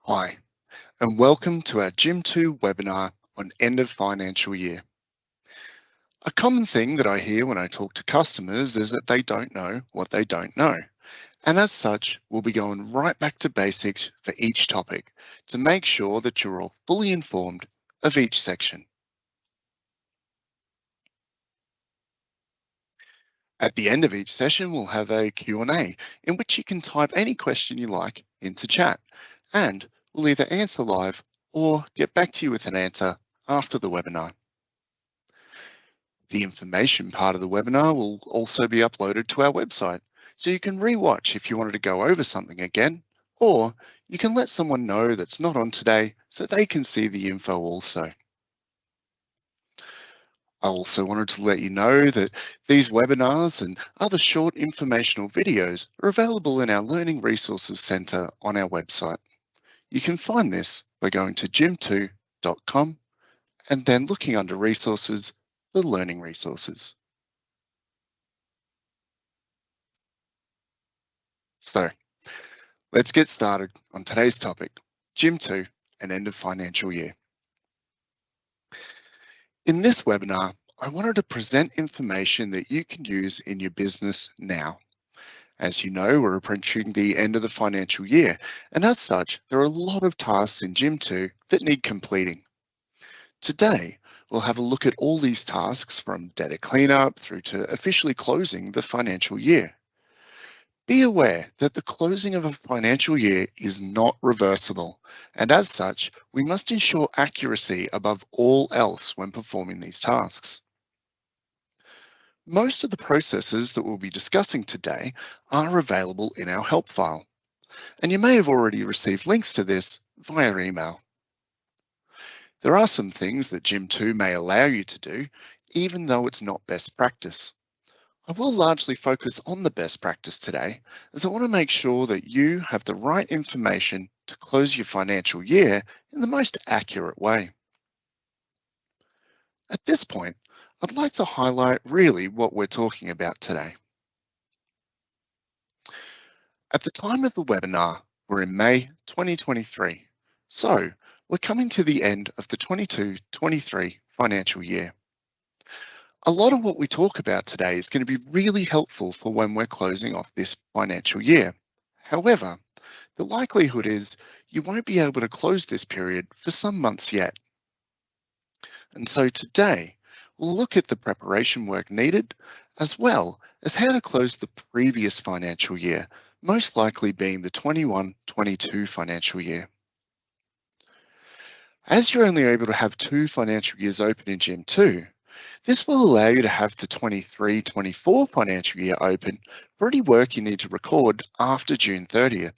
Hi, and welcome to our Jim2 webinar on end of financial year. A common thing that I hear when I talk to customers is that they don't know what they don't know. And as such, we'll be going right back to basics for each topic to make sure that you're all fully informed of each section. At the end of each session, we'll have a Q&A in which you can type any question you like into chat, and we'll either answer live or get back to you with an answer after the webinar. The information part of the webinar will also be uploaded to our website, so you can re-watch if you wanted to go over something again, or you can let someone know that's not on today so they can see the info also. I also wanted to let you know that these webinars and other short informational videos are available in our Learning Resources Centre on our website. You can find this by going to jim2.com and then looking under Resources for Learning Resources. So let's get started on today's topic, Jim2 and end of financial year. In this webinar, I wanted to present information that you can use in your business now. As you know, we're approaching the end of the financial year, and as such, there are a lot of tasks in Jim2 that need completing. Today, we'll have a look at all these tasks from data cleanup through to officially closing the financial year. Be aware that the closing of a financial year is not reversible, and as such, we must ensure accuracy above all else when performing these tasks. Most of the processes that we'll be discussing today are available in our help file, and you may have already received links to this via email. There are some things that Jim2 may allow you to do, even though it's not best practice. I will largely focus on the best practice today, as I want to make sure that you have the right information to close your financial year in the most accurate way. At this point, I'd like to highlight really what we're talking about today. At the time of the webinar, we're in May 2023, so we're coming to the end of the 22-23 financial year. A lot of what we talk about today is going to be really helpful for when we're closing off this financial year. However, the likelihood is you won't be able to close this period for some months yet. And so today, we'll look at the preparation work needed, as well as how to close the previous financial year, most likely being the 21-22 financial year. As you're only able to have 2 financial years open in Jim2, this will allow you to have the 23-24 financial year open for any work you need to record after June 30th,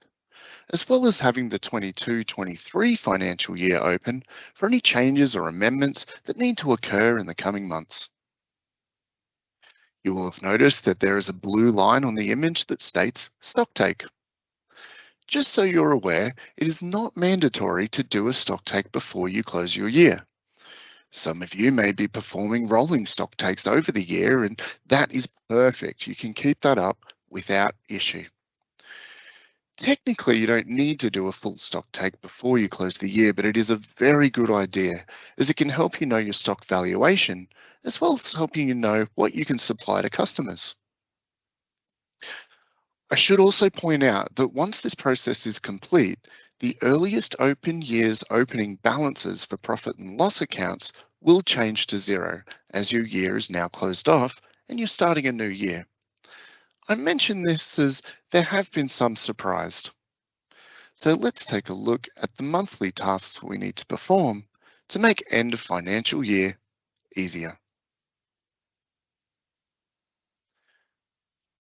as well as having the 22-23 financial year open for any changes or amendments that need to occur in the coming months. You will have noticed that there is a blue line on the image that states stocktake. Just so you're aware, it is not mandatory to do a stocktake before you close your year. Some of you may be performing rolling stock takes over the year, and that is perfect. You can keep that up without issue. Technically, you don't need to do a full stock take before you close the year, but it is a very good idea as it can help you know your stock valuation, as well as helping you know what you can supply to customers. I should also point out that once this process is complete, the earliest open year's opening balances for profit and loss accounts will change to 0 as your year is now closed off and you're starting a new year. I mention this as there have been some surprised. So let's take a look at the monthly tasks we need to perform to make end of financial year easier.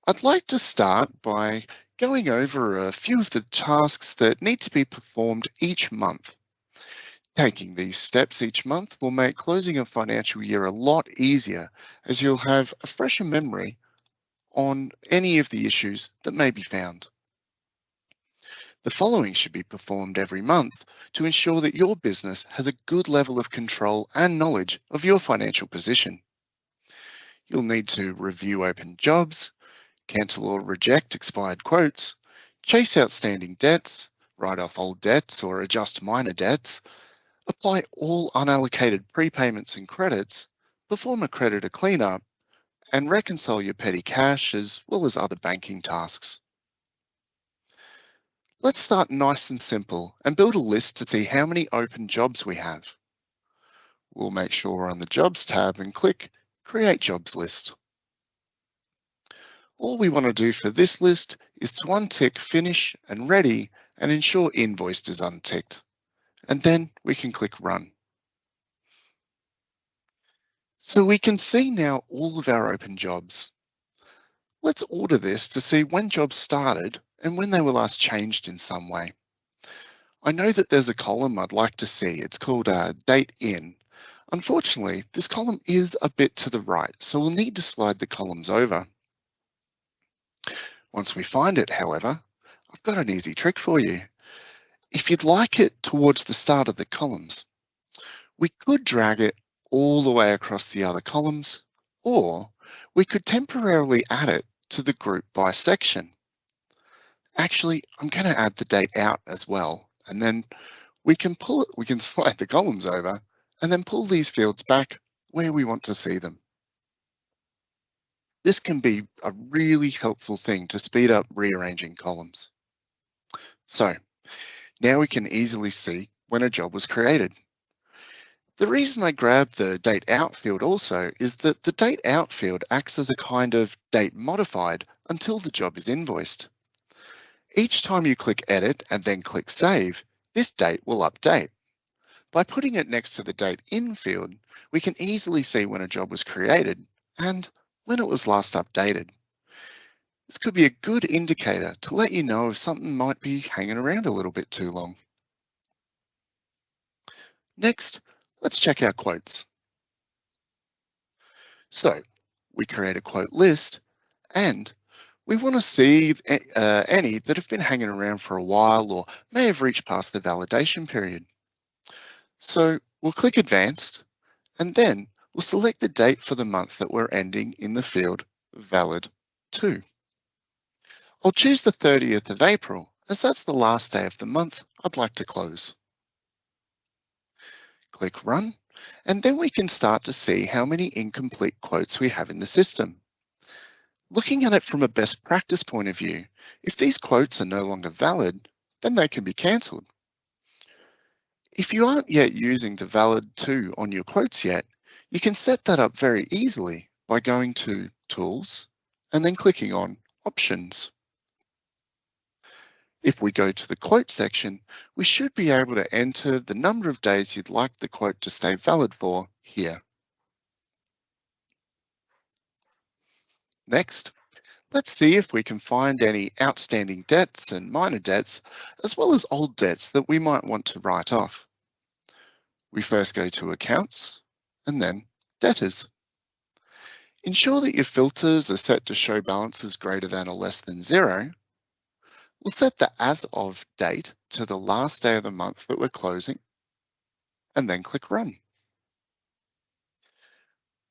I'd like to start by going over a few of the tasks that need to be performed each month. Taking these steps each month will make closing a financial year a lot easier, as you'll have a fresher memory on any of the issues that may be found. The following should be performed every month to ensure that your business has a good level of control and knowledge of your financial position. You'll need to review open jobs, cancel or reject expired quotes, chase outstanding debts, write off old debts or adjust minor debts, apply all unallocated prepayments and credits, perform a creditor cleanup, and reconcile your petty cash as well as other banking tasks. Let's start nice and simple and build a list to see how many open jobs we have. We'll make sure we're on the Jobs tab and click Create Jobs List. All we want to do for this list is to untick Finish and Ready and ensure Invoiced is unticked. And then we can click Run. So we can see now all of our open jobs. Let's order this to see when jobs started and when they were last changed in some way. I know that there's a column I'd like to see. It's called Date In. Unfortunately, this column is a bit to the right, so we'll need to slide the columns over. Once we find it, however, I've got an easy trick for you. If you'd like it towards the start of the columns, we could drag it all the way across the other columns, or we could temporarily add it to the group by section. Actually, I'm going to add the date out as well, and then we can slide the columns over and then pull these fields back where we want to see them. This can be a really helpful thing to speed up rearranging columns. So now we can easily see when a job was created. The reason I grabbed the date out field also is that the date out field acts as a kind of date modified until the job is invoiced. Each time you click Edit and then click Save, this date will update. By putting it next to the Date In field, we can easily see when a job was created and when it was last updated. This could be a good indicator to let you know if something might be hanging around a little bit too long. Next, let's check our quotes. So we create a quote list and we want to see any that have been hanging around for a while or may have reached past the validation period. So we'll click Advanced and then we'll select the date for the month that we're ending in the field Valid To. I'll choose the 30th of April as that's the last day of the month I'd like to close. Click Run and then we can start to see how many incomplete quotes we have in the system. Looking at it from a best practice point of view, if these quotes are no longer valid, then they can be cancelled. If you aren't yet using the Valid To on your quotes yet, you can set that up very easily by going to Tools and then clicking on Options. If we go to the quote section, we should be able to enter the number of days you'd like the quote to stay valid for here. Next, let's see if we can find any outstanding debts and minor debts, as well as old debts that we might want to write off. We first go to Accounts and then Debtors. Ensure that your filters are set to show balances greater than or less than 0. We'll set the As Of date to the last day of the month that we're closing and then click Run.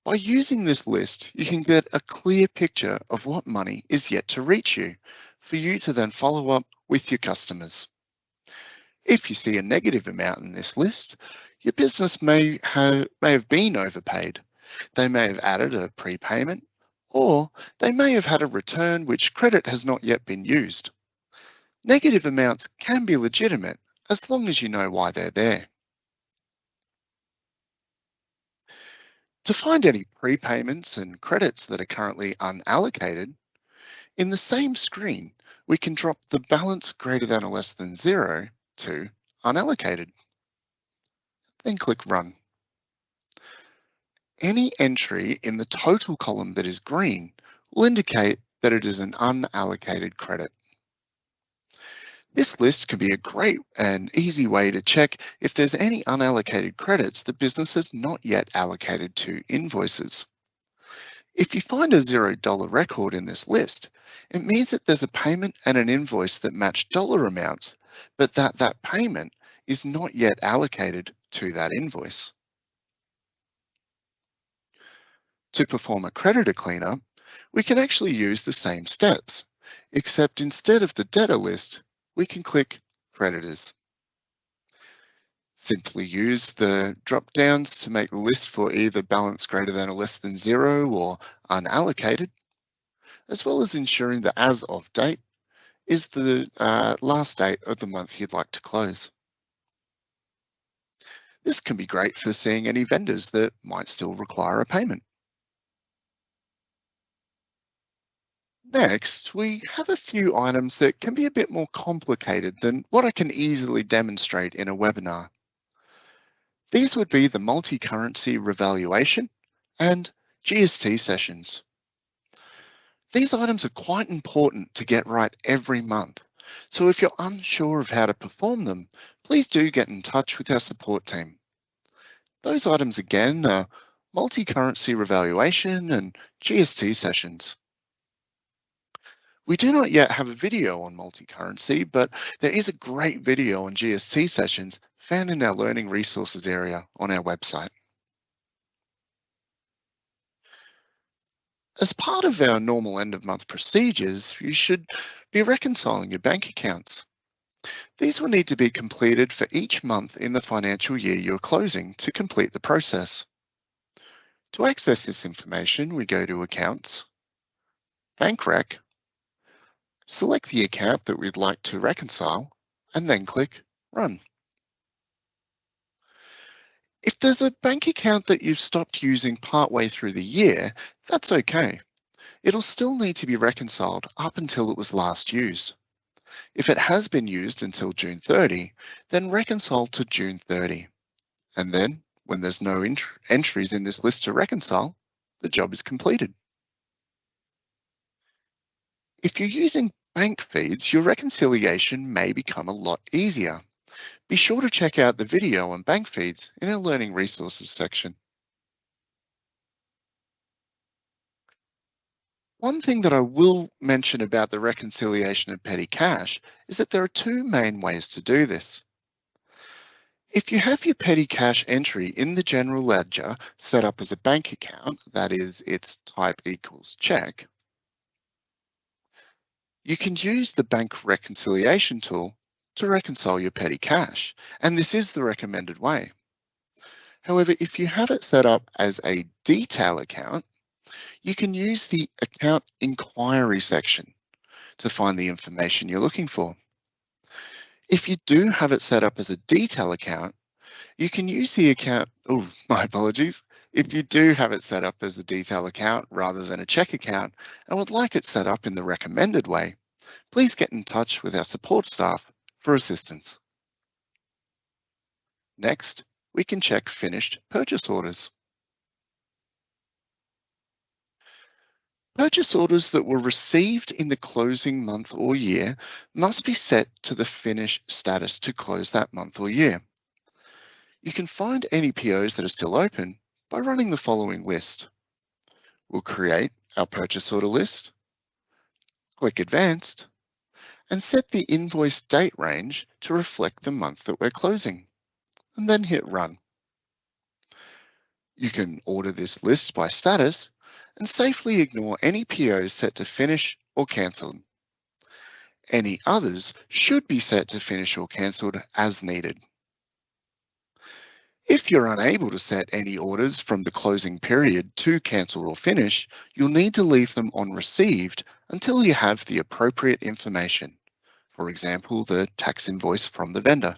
By using this list, you can get a clear picture of what money is yet to reach you for you to then follow up with your customers. If you see a negative amount in this list, your business may have been overpaid. They may have added a prepayment, or they may have had a return which credit has not yet been used. Negative amounts can be legitimate as long as you know why they're there. To find any prepayments and credits that are currently unallocated, in the same screen, we can drop the balance greater than or less than 0 to unallocated. Then click Run. Any entry in the total column that is green will indicate that it is an unallocated credit. This list can be a great and easy way to check if there's any unallocated credits the business has not yet allocated to invoices. If you find a $0 record in this list, it means that there's a payment and an invoice that match dollar amounts, but that payment is not yet allocated to that invoice. To perform a creditor cleanup, we can actually use the same steps, except instead of the debtor list, we can click creditors. Simply use the drop downs to make the list for either balance greater than or less than zero or unallocated, as well as ensuring the as of date is the last date of the month you'd like to close. This can be great for seeing any vendors that might still require a payment. Next, we have a few items that can be a bit more complicated than what I can easily demonstrate in a webinar. These would be the multi-currency revaluation and GST sessions. These items are quite important to get right every month. So if you're unsure of how to perform them, please do get in touch with our support team. Those items again are multi-currency revaluation and GST sessions. We do not yet have a video on multi-currency, but there is a great video on GST sessions found in our learning resources area on our website. As part of our normal end of month procedures, you should be reconciling your bank accounts. These will need to be completed for each month in the financial year you're closing to complete the process. To access this information, we go to Accounts, Bank Rec, select the account that we'd like to reconcile, and then click Run. If there's a bank account that you've stopped using partway through the year, that's okay. It'll still need to be reconciled up until it was last used. If it has been used until June 30, then reconcile to June 30. And then, when there's no entries in this list to reconcile, the job is completed. If you're using bank feeds, your reconciliation may become a lot easier. Be sure to check out the video on bank feeds in our Learning Resources section. One thing that I will mention about the reconciliation of petty cash is that there are two main ways to do this. If you have your petty cash entry in the general ledger set up as a bank account, that is, its type equals check, you can use the bank reconciliation tool to reconcile your petty cash, and this is the recommended way. However, if you have it set up as a detail account, you can use the account inquiry section to find the information you're looking for. If you do have it set up as a detail account, you can use the account, oh, my apologies. If you do have it set up as a detail account rather than a check account and would like it set up in the recommended way, please get in touch with our support staff for assistance. Next, we can check finished purchase orders. Purchase orders that were received in the closing month or year must be set to the finish status to close that month or year. You can find any POs that are still open by running the following list. We'll create our purchase order list, click Advanced, and set the invoice date range to reflect the month that we're closing, and then hit Run. You can order this list by status and safely ignore any POs set to finish or cancelled. Any others should be set to finish or cancelled as needed. If you're unable to set any orders from the closing period to cancel or finish, you'll need to leave them on received until you have the appropriate information. For example, the tax invoice from the vendor.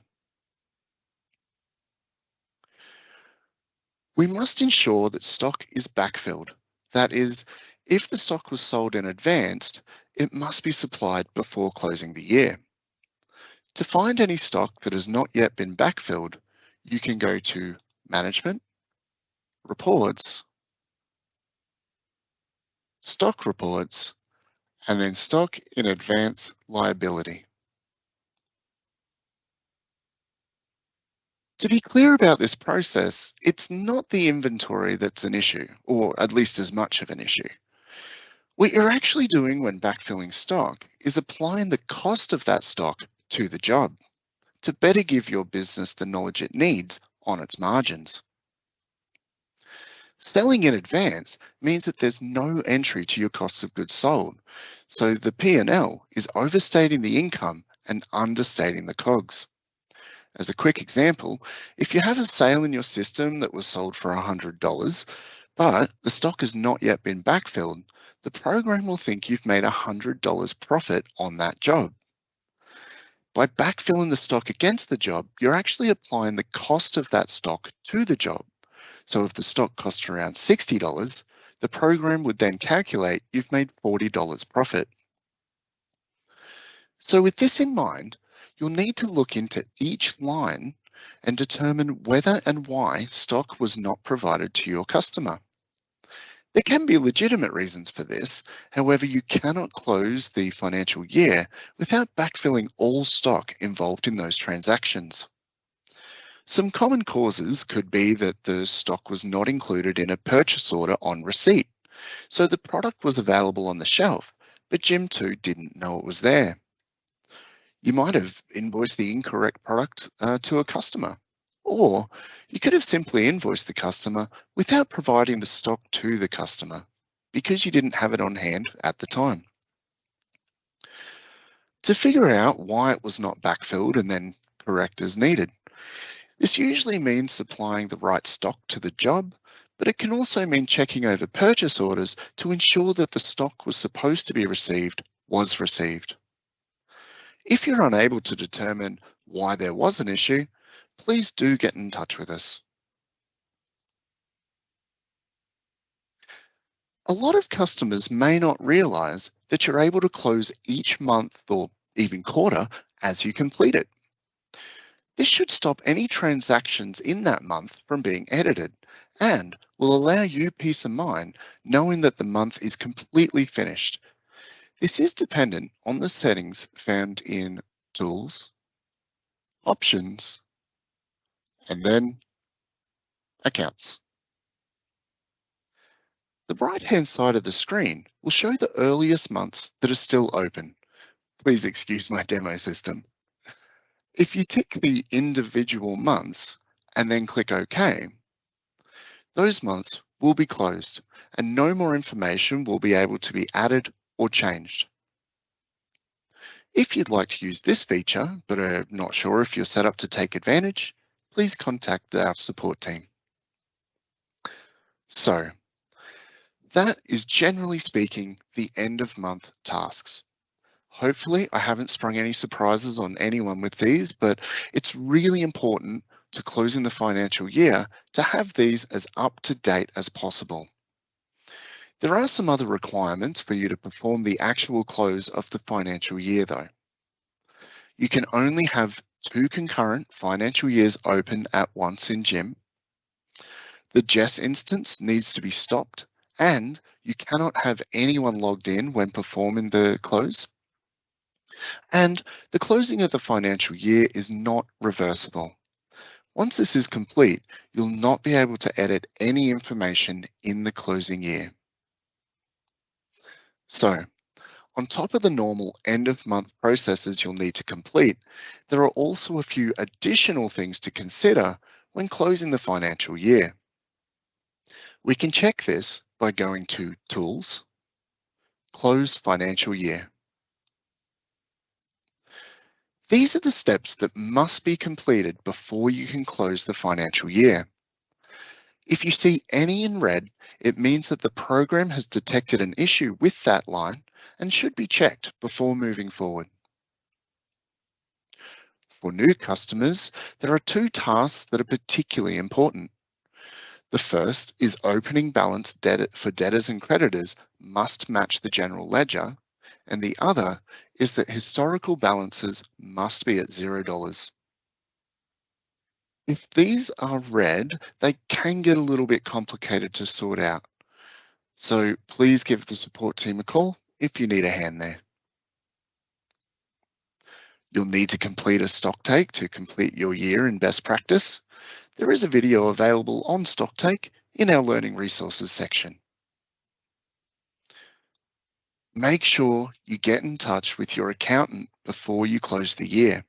We must ensure that stock is backfilled. That is, if the stock was sold in advance, it must be supplied before closing the year. To find any stock that has not yet been backfilled, you can go to Management, Reports, Stock Reports, and then Stock in Advance Liability. To be clear about this process, it's not the inventory that's an issue, or at least as much of an issue. What you're actually doing when backfilling stock is applying the cost of that stock to the job to better give your business the knowledge it needs on its margins. Selling in advance means that there's no entry to your cost of goods sold, so the P&L is overstating the income and understating the COGS. As a quick example, if you have a sale in your system that was sold for $100, but the stock has not yet been backfilled, the program will think you've made $100 profit on that job. By backfilling the stock against the job, you're actually applying the cost of that stock to the job. So if the stock costs around $60, the program would then calculate you've made $40 profit. So with this in mind, you'll need to look into each line and determine whether and why stock was not provided to your customer. There can be legitimate reasons for this. However, you cannot close the financial year without backfilling all stock involved in those transactions. Some common causes could be that the stock was not included in a purchase order on receipt, so the product was available on the shelf, but Jim2 didn't know it was there. You might have invoiced the incorrect product to a customer, or you could have simply invoiced the customer without providing the stock to the customer because you didn't have it on hand at the time. To figure out why it was not backfilled and then correct as needed, this usually means supplying the right stock to the job, but it can also mean checking over purchase orders to ensure that the stock was supposed to be received was received. If you're unable to determine why there was an issue, please do get in touch with us. A lot of customers may not realize that you're able to close each month or even quarter as you complete it. This should stop any transactions in that month from being edited and will allow you peace of mind knowing that the month is completely finished. This is dependent on the settings found in Tools, Options, and then Accounts. The right-hand side of the screen will show the earliest months that are still open. Please excuse my demo system. If you tick the individual months and then click OK, those months will be closed and no more information will be able to be added or changed. If you'd like to use this feature, but are not sure if you're set up to take advantage, please contact our support team. So, that is generally speaking the end of month tasks. Hopefully I haven't sprung any surprises on anyone with these, but it's really important to closing the financial year to have these as up to date as possible. There are some other requirements for you to perform the actual close of the financial year though. You can only have 2 concurrent financial years open at once in Jim. The Jess instance needs to be stopped and you cannot have anyone logged in when performing the close. And the closing of the financial year is not reversible. Once this is complete, you'll not be able to edit any information in the closing year. So, on top of the normal end of month processes you'll need to complete, there are also a few additional things to consider when closing the financial year. We can check this by going to Tools, Close Financial Year. These are the steps that must be completed before you can close the financial year. If you see any in red, it means that the program has detected an issue with that line and should be checked before moving forward. For new customers, there are 2 tasks that are particularly important. The first is opening balance for debtors and creditors must match the general ledger, and the other is that historical balances must be at $0. If these are red, they can get a little bit complicated to sort out. So please give the support team a call if you need a hand there. You'll need to complete a stock take to complete your year in best practice. There is a video available on stock take in our learning resources section. Make sure you get in touch with your accountant before you close the year,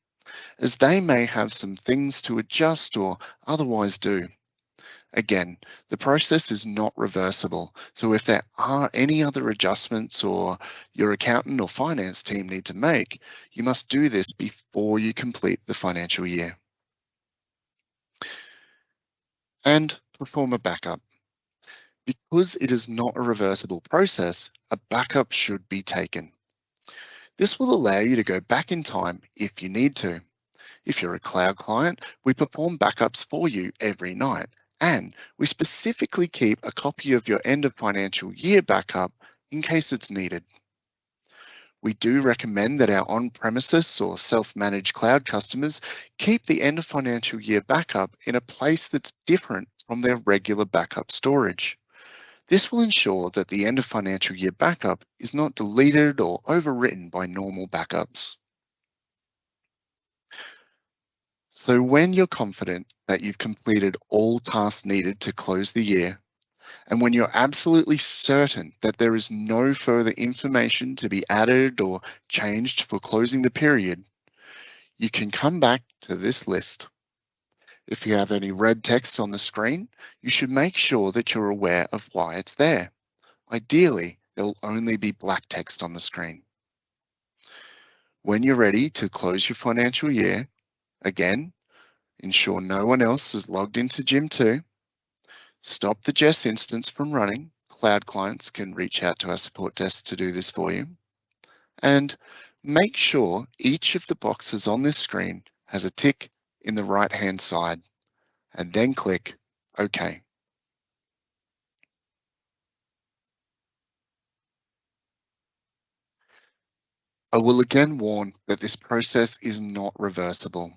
as they may have some things to adjust or otherwise do. Again, the process is not reversible, so if there are any other adjustments or your accountant or finance team need to make, you must do this before you complete the financial year. And perform a backup. Because it is not a reversible process, a backup should be taken. This will allow you to go back in time if you need to. If you're a cloud client, we perform backups for you every night, and we specifically keep a copy of your end of financial year backup in case it's needed. We do recommend that our on-premises or self-managed cloud customers keep the end of financial year backup in a place that's different from their regular backup storage. This will ensure that the end of financial year backup is not deleted or overwritten by normal backups. So when you're confident that you've completed all tasks needed to close the year, and when you're absolutely certain that there is no further information to be added or changed for closing the period, you can come back to this list. If you have any red text on the screen, you should make sure that you're aware of why it's there. Ideally, there will only be black text on the screen. When you're ready to close your financial year, again, ensure no one else is logged into Jim2. Stop the Jess instance from running. Cloud clients can reach out to our support desk to do this for you. And make sure each of the boxes on this screen has a tick in the right-hand side, and then click OK. I will again warn that this process is not reversible.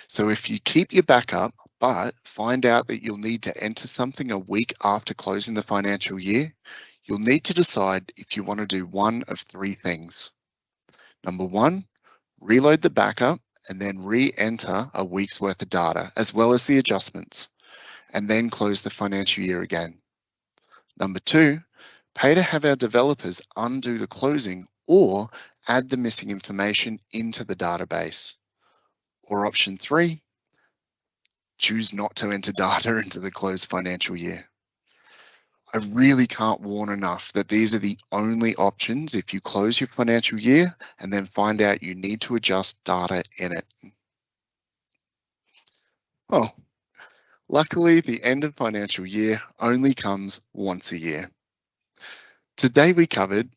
So if you keep your backup, but find out that you'll need to enter something a week after closing the financial year, you'll need to decide if you want to do one of three things. Number one, reload the backup and then re-enter a week's worth of data, as well as the adjustments, and then close the financial year again. Number two, pay to have our developers undo the closing or add the missing information into the database. Or option three, choose not to enter data into the closed financial year. I really can't warn enough that these are the only options if you close your financial year and then find out you need to adjust data in it. Well, luckily the end of financial year only comes once a year. Today we covered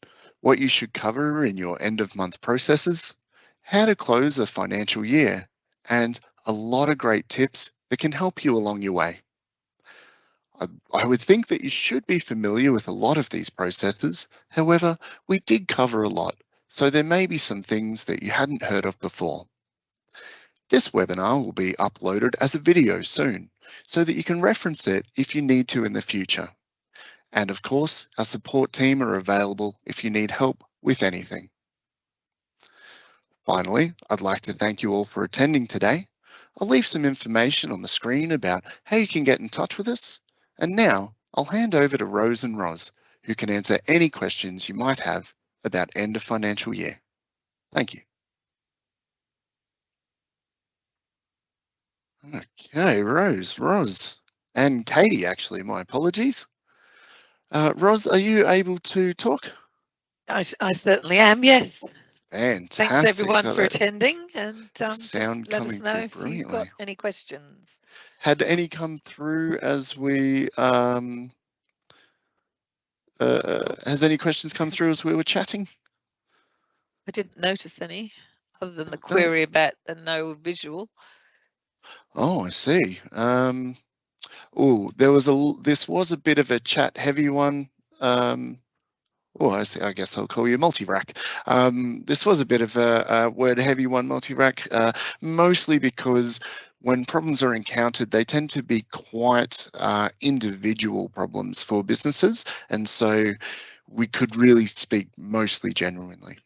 what you should cover in your end of month processes, how to close a financial year, and a lot of great tips that can help you along your way. I would think that you should be familiar with a lot of these processes. However, we did cover a lot, so there may be some things that you hadn't heard of before. This webinar will be uploaded as a video soon, so that you can reference it if you need to in the future. And of course, our support team are available if you need help with anything. Finally, I'd like to thank you all for attending today. I'll leave some information on the screen about how you can get in touch with us. And now I'll hand over to Rose and Roz, who can answer any questions you might have about end of financial year. Thank you. Okay, Roz, and Katie, actually, my apologies. Roz, are you able to talk? I certainly am, yes. Fantastic. Thanks everyone for attending, and just let us know if you've got any questions. Had any come through as we, has any questions come through as we were chatting? I didn't notice any, other than the query about the no visual. Oh, I see. Oh, this was a bit of a chat heavy one. I guess I'll call you multi-rack. This was a bit of a word heavy one, multi-rack, mostly because when problems are encountered, they tend to be quite individual problems for businesses. And so we could really speak mostly genuinely.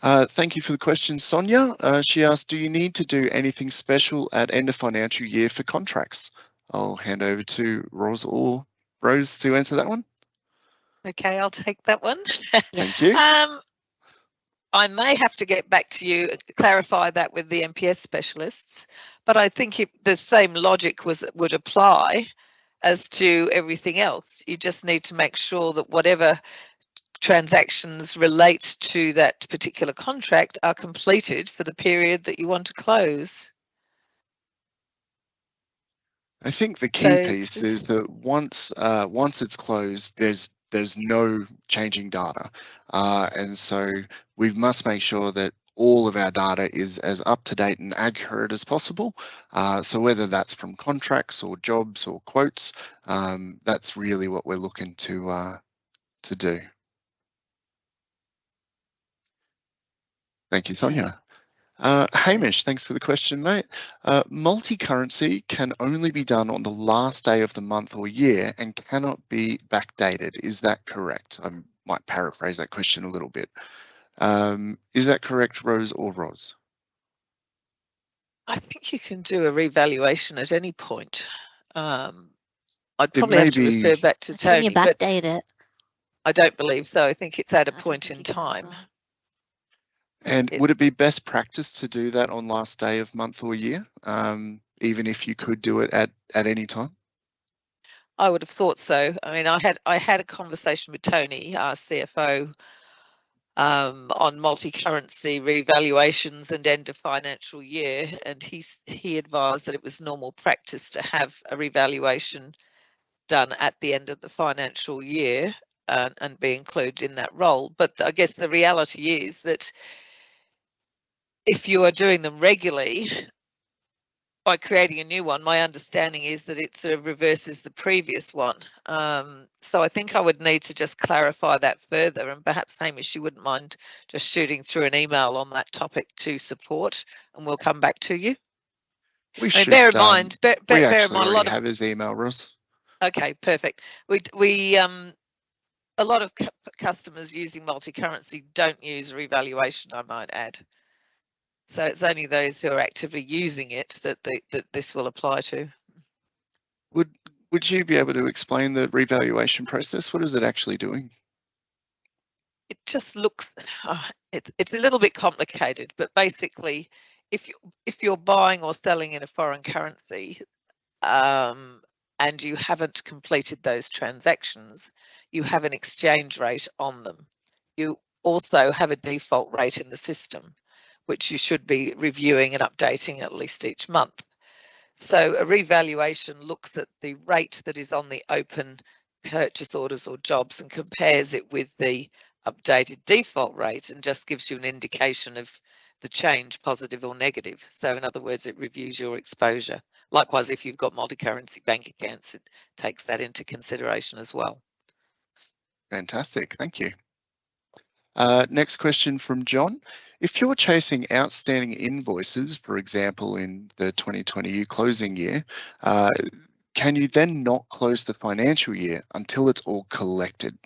Thank you for the question, Sonia. She asked, do you need to do anything special at end of financial year for contracts? I'll hand over to Roz or Rose to answer that one. Okay, I'll take that one. Thank you. I may have to get back to you, clarify that with the MPS specialists, but I think the same logic would apply. as to everything else. You just need to make sure that whatever transactions relate to that particular contract are completed for the period that you want to close. I think the key piece is that once it's closed, there's no changing data, and so we must make sure that all of our data is as up to date and accurate as possible. So whether that's from contracts or jobs or quotes, that's really what we're looking to do. Thank you, Sonia. Hamish, thanks for the question, mate. Multi-currency can only be done on the last day of the month or year and cannot be backdated. Is that correct? I might paraphrase that question a little bit. Is that correct, Rose or Roz? I think you can do a revaluation at any point. I'd probably have to refer back to Tony, you backdate it. I don't believe so. I think it's at a point in time. And would it be best practice to do that on last day of month or year, even if you could do it at any time? I would have thought so. I mean, I had a conversation with Tony, our CFO, on multi-currency revaluations and end of financial year, and he advised that it was normal practice to have a revaluation done at the end of the financial year and be included in that role. But I guess the reality is that if you are doing them regularly, by creating a new one, my understanding is that it sort of reverses the previous one. So I think I would need to just clarify that further, and perhaps, Hamish, you wouldn't mind just shooting through an email on that topic to support, and we'll come back to you. We I mean, bear in mind, we actually already have his email, Ross. Okay, perfect. We a lot of customers using multi-currency don't use revaluation, I might add. So it's only those who are actively using it that this will apply to. Would you be able to explain the revaluation process? What is it actually doing? It just looks, it's a little bit complicated, but basically, if you're buying or selling in a foreign currency, and you haven't completed those transactions, you have an exchange rate on them. You also have a default rate in the system, which you should be reviewing and updating at least each month. So a revaluation looks at the rate that is on the open purchase orders or jobs and compares it with the updated default rate and just gives you an indication of the change, positive or negative. So in other words, it reviews your exposure. Likewise, if you've got multi-currency bank accounts, it takes that into consideration as well. Fantastic, thank you. Next question from John. If you're chasing outstanding invoices, for example, in the 2020 closing year, can you then not close the financial year until it's all collected?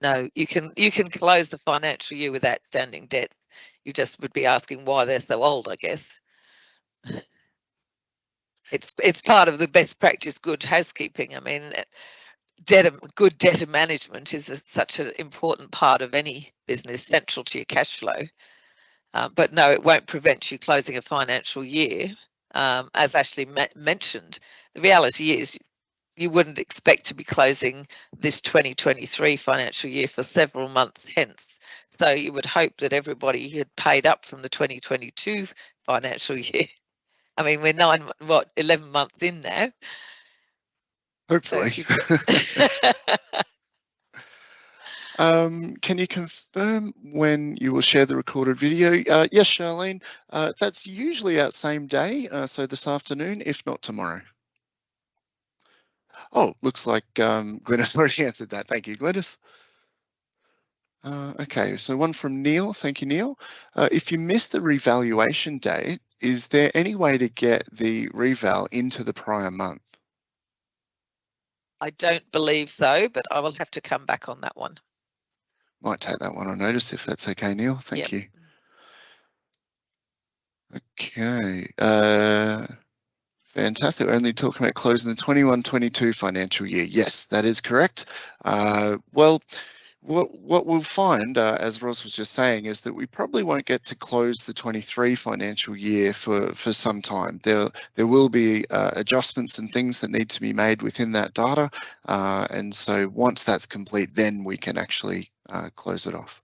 No, you can close the financial year with outstanding debt. You just would be asking why they're so old, I guess. It's part of the best practice good housekeeping. I mean, good debtor management is such an important part of any business, central to your cash flow. But no, it won't prevent you closing a financial year. As Ashley mentioned, the reality is you wouldn't expect to be closing this 2023 financial year for several months hence. So you would hope that everybody had paid up from the 2022 financial year. I mean, we're 11 months in now. Hopefully. Can you confirm when you will share the recorded video? Yes, Charlene, that's usually out same day, so this afternoon, if not tomorrow. Oh, looks like Glenys already answered that. Thank you, Glenys. Okay, so one from Neil. Thank you, Neil. If you missed the revaluation date, is there any way to get the reval into the prior month? I don't believe so, but I will have to come back on that one. Might take that one on notice if that's okay, Neil. Thank you. Okay. Fantastic. We're only talking about closing the 21-22 financial year. Yes, that is correct. Well, what we'll find, as Ros was just saying, is that we probably won't get to close the 23 financial year for some time. There will be adjustments and things that need to be made within that data, and so once that's complete, then we can actually close it off.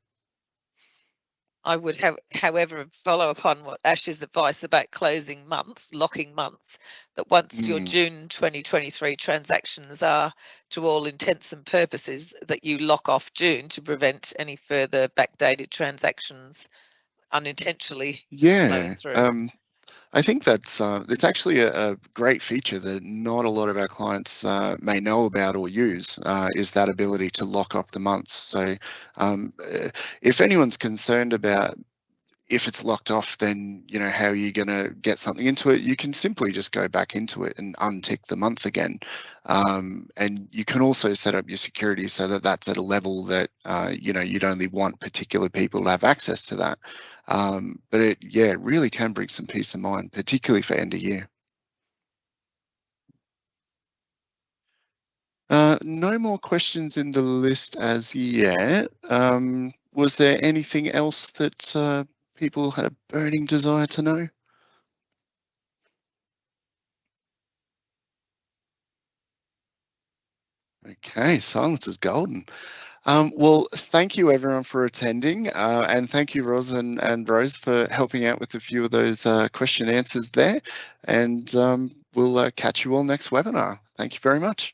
I would have, however, follow upon what Ash's advice about closing months, locking months, that once your June 2023 transactions are, to all intents and purposes, that you lock off June to prevent any further backdated transactions unintentionally flowing through. I think that's it's actually a great feature that not a lot of our clients may know about or use, is that ability to lock off the months. So if anyone's concerned about if it's locked off, then how are you going to get something into it? You can simply just go back into it and untick the month again, and you can also set up your security so that that's at a level that you'd only want particular people to have access to that. But it really can bring some peace of mind, particularly for end of year. No more questions in the list as yet. Was there anything else that people had a burning desire to know? Okay, silence is golden. Well, thank you everyone for attending, and thank you Ros and Rose for helping out with a few of those question answers there, and we'll catch you all next webinar. Thank you very much.